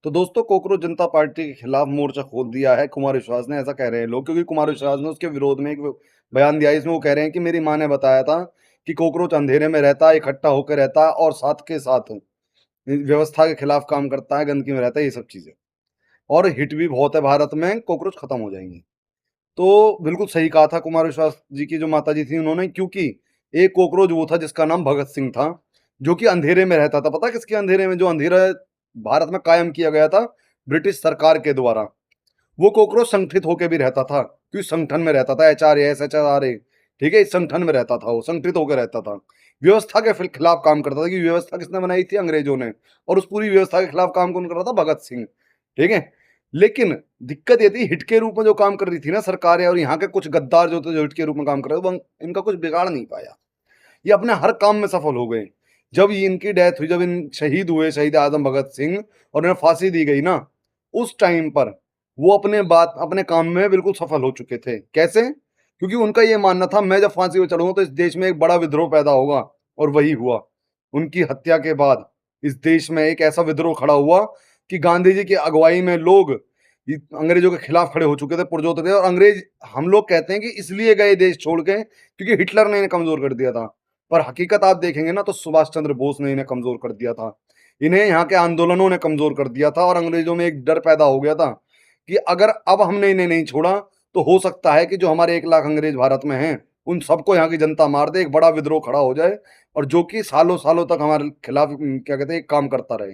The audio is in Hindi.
तो दोस्तों कोकरोच जनता पार्टी के खिलाफ मोर्चा खोल दिया है कुमार विश्वास ने, ऐसा कह रहे हैं लोग, क्योंकि कुमार विश्वास ने उसके विरोध में एक बयान दिया है। इसमें वो कह रहे हैं कि मेरी माँ ने बताया था कि कोकरोच अंधेरे में रहता है, इकट्ठा होकर रहता है और साथ के साथ व्यवस्था के खिलाफ काम करता है, गंदगी में रहता है, ये सब चीजें। और हिट भी बहुत है भारत में, कोकरोच खत्म हो जाएंगे। तो बिल्कुल सही कहा था कुमार विश्वास जी की जो माता जी थी उन्होंने, क्योंकि एक कोकरोच वो था जिसका नाम भगत सिंह था, जो कि अंधेरे में रहता था। पता किसके अंधेरे में? जो अंधेरा भारत में कायम किया गया था ब्रिटिश सरकार के द्वारा। वो कॉकरोच संगठित होकर भी रहता था, क्योंकि संगठन में रहता था, HRA SHRA, ठीक है, इस संगठन में रहता था, वो संगठित होकर रहता था, व्यवस्था के खिलाफ काम करता था। कि व्यवस्था किसने बनाई थी? अंग्रेजों ने। और उस पूरी व्यवस्था के खिलाफ काम कौन कर रहा था? भगत सिंह, ठीक है। लेकिन दिक्कत ये थी, हिट के रूप में जो काम कर रही थी ना सरकारें, और यहाँ के कुछ गद्दार जो थे जो हिट के रूप में काम कर रहे थे, वो इनका कुछ बिगाड़ नहीं पाया। ये अपने हर काम में सफल हो गए। जब ये इनकी डेथ हुई, जब इन शहीद हुए, शहीद आजम भगत सिंह, और इन्हें फांसी दी गई ना, उस टाइम पर वो अपने काम में बिल्कुल सफल हो चुके थे। कैसे? क्योंकि उनका ये मानना था, मैं जब फांसी पर चढ़ूंगा तो इस देश में एक बड़ा विद्रोह पैदा होगा। और वही हुआ। उनकी हत्या के बाद इस देश में एक ऐसा विद्रोह खड़ा हुआ कि गांधी जी की अगुवाई में लोग अंग्रेजों के खिलाफ खड़े हो चुके थे, पुरजोर थे। और अंग्रेज, हम लोग कहते हैं कि इसलिए गए देश छोड़ के क्योंकि हिटलर ने इन्हें कमजोर कर दिया था। पर हकीकत आप देखेंगे ना, तो सुभाष चंद्र बोस ने इन्हें कमजोर कर दिया था। इन्हें यहाँ के आंदोलनों ने कमजोर कर दिया था, और अंग्रेजों में एक डर पैदा हो गया था कि अगर अब हमने इन्हें नहीं छोड़ा तो हो सकता है कि जो हमारे 1 लाख अंग्रेज भारत में हैं, उन सबको यहाँ की जनता मार दे, एक बड़ा विद्रोह खड़ा हो जाए, और जो कि सालों सालों तक हमारे खिलाफ क्या कहते हैं, काम करता रहे।